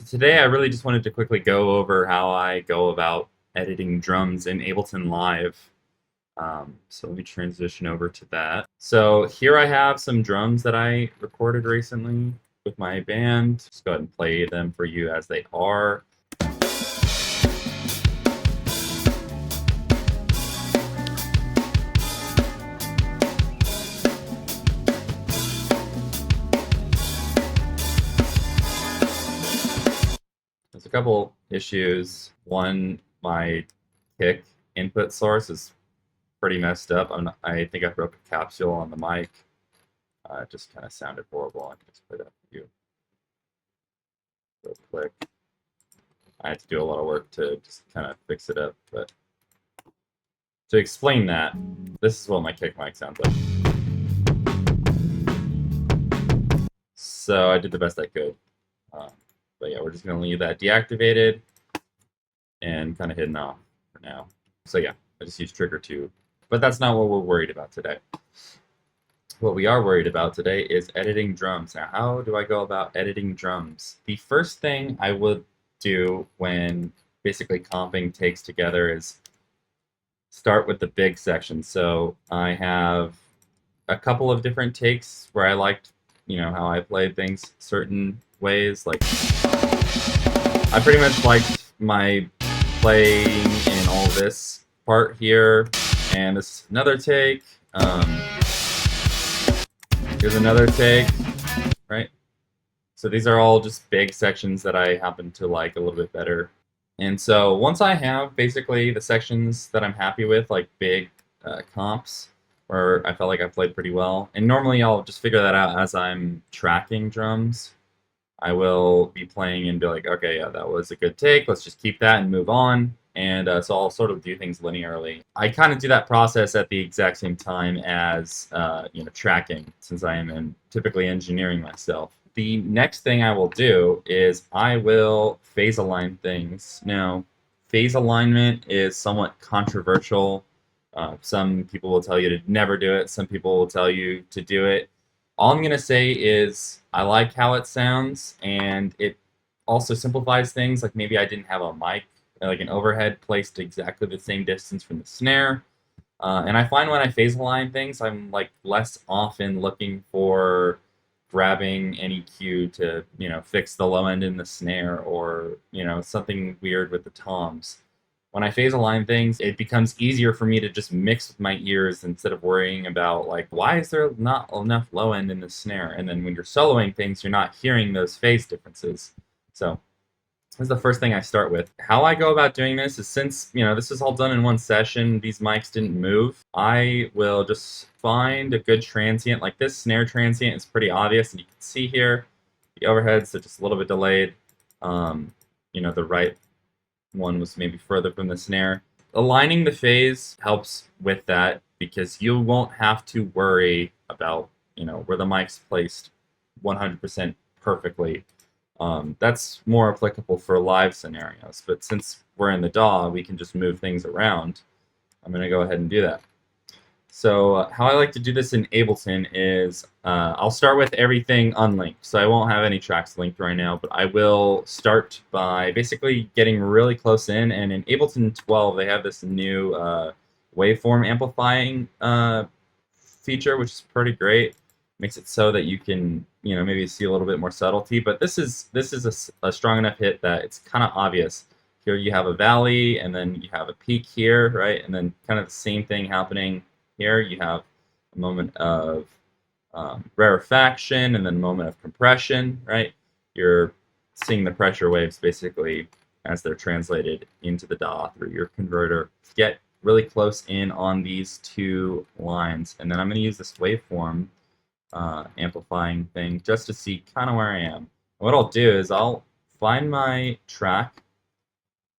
So today I really just wanted to quickly go over how I go about editing drums in Ableton Live. So let me transition over to that. So here I have some drums that I recorded recently with my band. Just go ahead and play them for you as they are. There's a couple issues. One, my kick input source is pretty messed up. I think I broke a capsule on the mic. It just kind of sounded horrible. I can just play that for you real quick. I had to do a lot of work to just kind of fix it up. But to explain that, this is what my kick mic sounds like. So I did the best I could. But yeah, we're just going to leave that deactivated and kind of hidden off for now. So yeah, I just used trigger 2. But that's not what we're worried about today. What we are worried about today is editing drums. Now, how do I go about editing drums? The first thing I would do when basically comping takes together is start with the big section. So I have a couple of different takes where I liked, how I played things certain ways. Like, I pretty much liked my playing in all this part here, and this is another take. Here's another take, right? So these are all just big sections that I happen to like a little bit better. And so once I have basically the sections that I'm happy with, like big comps, where I felt like I played pretty well, and normally I'll just figure that out as I'm tracking drums. I will be playing and be like, okay, yeah, that was a good take. Let's just keep that and move on. And so I'll sort of do things linearly. I kind of do that process at the exact same time as tracking, since I am typically engineering myself. The next thing I will do is I will phase align things. Now, phase alignment is somewhat controversial. Some people will tell you to never do it. Some people will tell you to do it. All I'm going to say is I like how it sounds, and it also simplifies things. Like maybe I didn't have a mic, like an overhead placed exactly the same distance from the snare. And I find when I phase align things, I'm like less often looking for grabbing any cue to, fix the low end in the snare or, something weird with the toms. When I phase align things, it becomes easier for me to just mix with my ears instead of worrying about, like, why is there not enough low end in the snare? And then when you're soloing things, you're not hearing those phase differences. So this is the first thing I start with. How I go about doing this is, since, this is all done in one session, these mics didn't move, I will just find a good transient. Like this snare transient is pretty obvious, and you can see here, the overheads are just a little bit delayed. The right one was maybe further from the snare. Aligning the phase helps with that because you won't have to worry about, where the mic's placed 100% perfectly. That's more applicable for live scenarios, but since we're in the DAW, we can just move things around. I'm going to go ahead and do that. So how I like to do this in Ableton is I'll start with everything unlinked. So I won't have any tracks linked right now, but I will start by basically getting really close in. And in Ableton 12, they have this new waveform amplifying feature, which is pretty great. Makes it so that you can, maybe see a little bit more subtlety. But this is a strong enough hit that it's kind of obvious. Here you have a valley, and then you have a peak here, right? And then kind of the same thing happening here. You have a moment of rarefaction and then a moment of compression, right? You're seeing the pressure waves basically as they're translated into the DAW through your converter. Get really close in on these two lines, and then I'm going to use this waveform amplifying thing just to see kind of where I am. And what I'll do is I'll find my track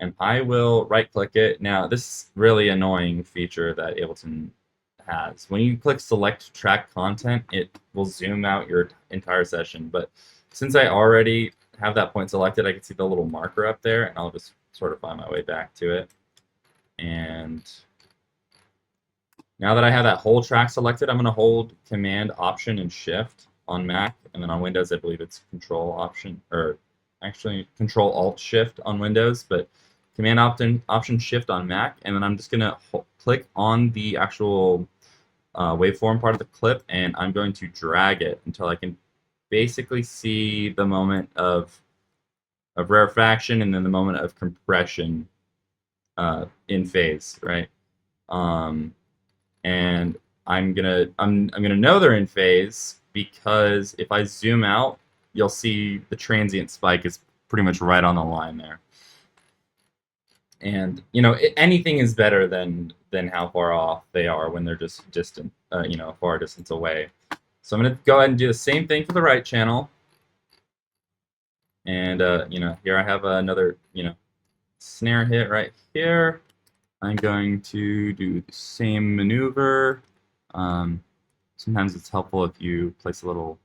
and I will right click it. Now this is really annoying feature that Ableton has. When you click select track content, it will zoom out your entire session, but since I already have that point selected, I can see the little marker up there, and I'll just sort of find my way back to it. And now that I have that whole track selected, I'm going to hold Command, Option, and Shift on Mac, and then on Windows, I believe it's Control, Option, or actually Control Alt Shift on Windows, but Command Option Shift on Mac, and then I'm just gonna click on the actual waveform part of the clip, and I'm going to drag it until I can basically see the moment of rarefaction and then the moment of compression in phase, right? And I'm gonna know they're in phase because if I zoom out, you'll see the transient spike is pretty much right on the line there. And anything is better than how far off they are when they're just distant, far distance away. So I'm gonna go ahead and do the same thing for the right channel. And here I have another snare hit right here. I'm going to do the same maneuver. Sometimes it's helpful if you place a little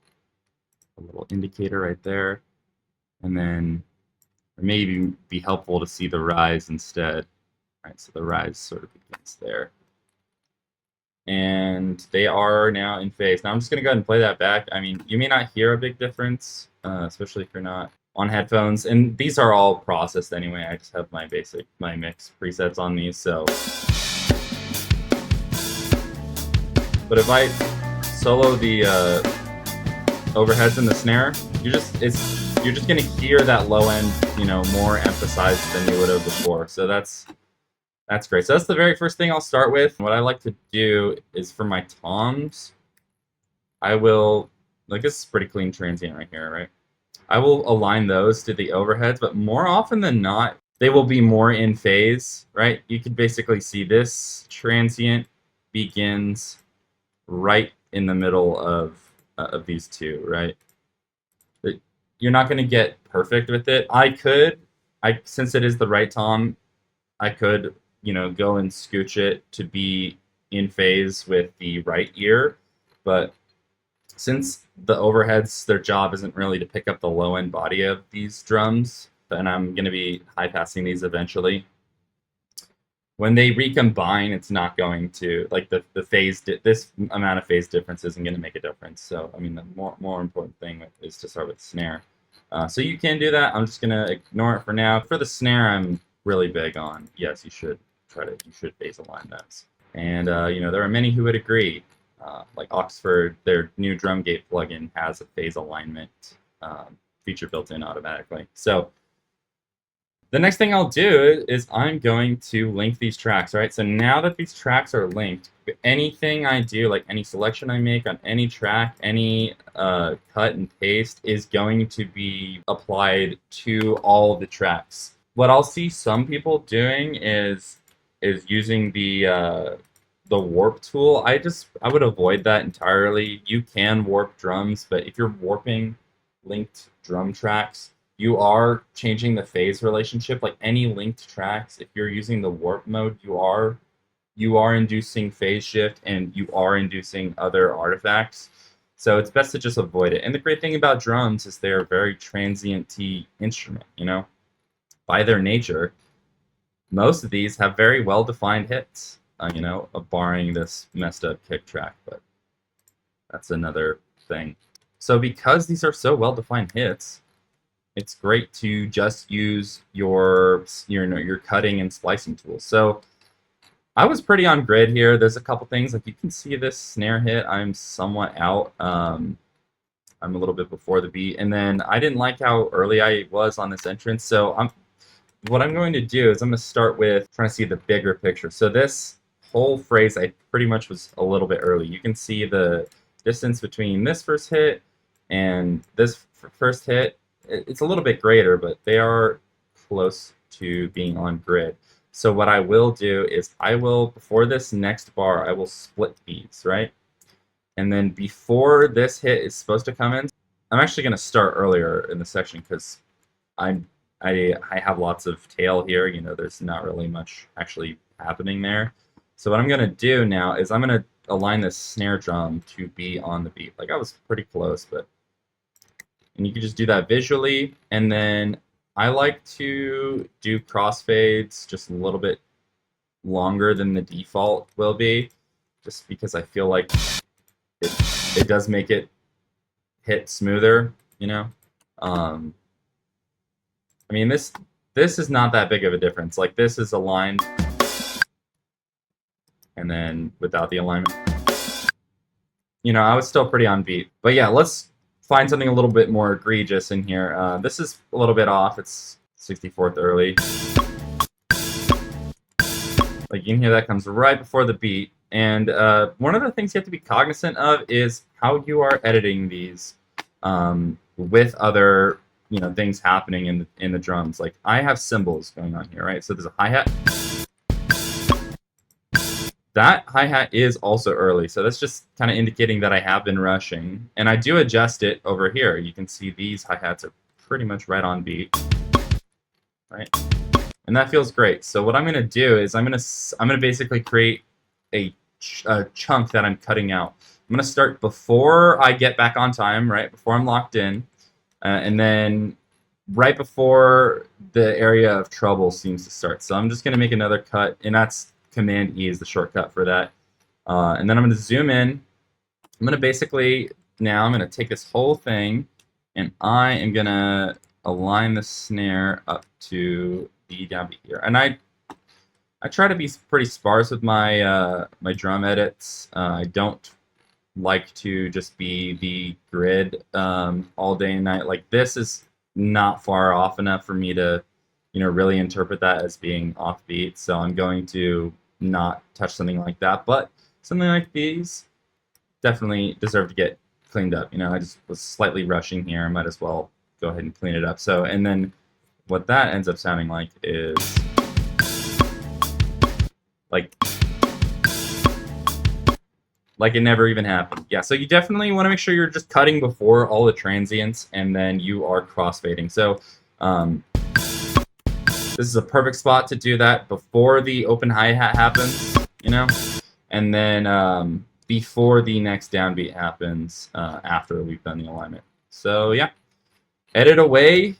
indicator right there, and then it may even be helpful to see the rise instead. Right, so the rise sort of begins there. And they are now in phase. Now I'm just going to go ahead and play that back. I mean, you may not hear a big difference, especially if you're not on headphones. And these are all processed anyway. I just have my mix presets on these. So, but if I solo the overheads and the snare, you're just going to hear that low end, more emphasized than you would have before. So that's great. So that's the very first thing I'll start with. What I like to do is for my toms, I will, this is pretty clean transient right here, right? I will align those to the overheads, but more often than not, they will be more in phase, right? You can basically see this transient begins right in the middle of these two, right? You're not going to get perfect with it. Since it is the right tom, I could go and scooch it to be in phase with the right ear. But since the overheads, their job isn't really to pick up the low end body of these drums, and I'm going to be high passing these eventually. When they recombine, it's not going to, the phase, this amount of phase difference isn't going to make a difference. So, I mean, the more important thing is to start with snare. So you can do that. I'm just going to ignore it for now. For the snare, I'm really big on, yes, you should phase align those. And there are many who would agree. Like Oxford, their new drum gate plugin has a phase alignment feature built in automatically. So the next thing I'll do is I'm going to link these tracks, right? So now that these tracks are linked, anything I do, like any selection I make on any track, any cut and paste is going to be applied to all the tracks. What I'll see some people doing is using the warp tool. I would avoid that entirely. You can warp drums, but if you're warping linked drum tracks, you are changing the phase relationship. Like any linked tracks, if you're using the warp mode, you are inducing phase shift and you are inducing other artifacts. So it's best to just avoid it. And the great thing about drums is they're a very transient-y instrument, by their nature. Most of these have very well-defined hits, barring this messed up kick track, but that's another thing. So because these are so well-defined hits, it's great to just use your cutting and splicing tools. So I was pretty on grid here. There's a couple things, like you can see this snare hit, I'm somewhat out. I'm a little bit before the beat, and then I didn't like how early I was on this entrance, so what I'm going to do is I'm going to start with trying to see the bigger picture. So this whole phrase, I pretty much was a little bit early. You can see the distance between this first hit and this first hit. It's a little bit greater, but they are close to being on grid. So what I will do is before this next bar, I will split these, right? And then before this hit is supposed to come in, I'm actually going to start earlier in the section because I have lots of tail here. There's not really much actually happening there. So what I'm going to do now is I'm going to align this snare drum to be on the beat. Like I was pretty close, and you can just do that visually. And then I like to do crossfades just a little bit longer than the default will be, just because I feel like it does make it hit smoother, mean, this is not that big of a difference. Like, this is aligned, and then without the alignment, you know, I was still pretty on beat. But yeah, let's find something a little bit more egregious in here. This is a little bit off. It's 64th early. Like, you can hear that comes right before the beat. And one of the things you have to be cognizant of is how you are editing these with other, you know, things happening in the drums. Like, I have cymbals going on here, right? So there's a hi-hat. That hi-hat is also early, so that's just kind of indicating that I have been rushing. And I do adjust it over here. You can see these hi-hats are pretty much right on beat, right? And that feels great. So what I'm going to do is I'm going to basically create a chunk that I'm cutting out. I'm going to start before I get back on time, right? Before I'm locked in, and then right before the area of trouble seems to start. So I'm just going to make another cut, and that's Command E is the shortcut for that. And then I'm going to zoom in. I'm going to basically, now I'm going to take this whole thing, and I am going to align the snare up to the downbeat here. And I try to be pretty sparse with my my drum edits. I don't like to just be the grid all day and night. Like, this is not far off enough for me to, you know, really interpret that as being offbeat. So I'm going to not touch something like that. But something like these definitely deserve to get cleaned up. You know, I just was slightly rushing here. I might as well go ahead and clean it up. So, and then what that ends up sounding like is like it never even happened. Yeah, so you definitely want to make sure you're just cutting before all the transients, and then you are crossfading. So this is a perfect spot to do that before the open hi-hat happens, you know, and then before the next downbeat happens after we've done the alignment. So yeah, edit away.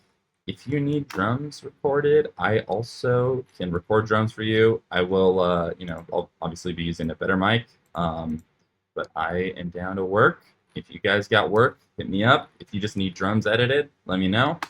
If you need drums recorded, I also can record drums for you. I will, you know, I'll obviously be using a better mic, but I am down to work. If you guys got work, hit me up. If you just need drums edited, let me know.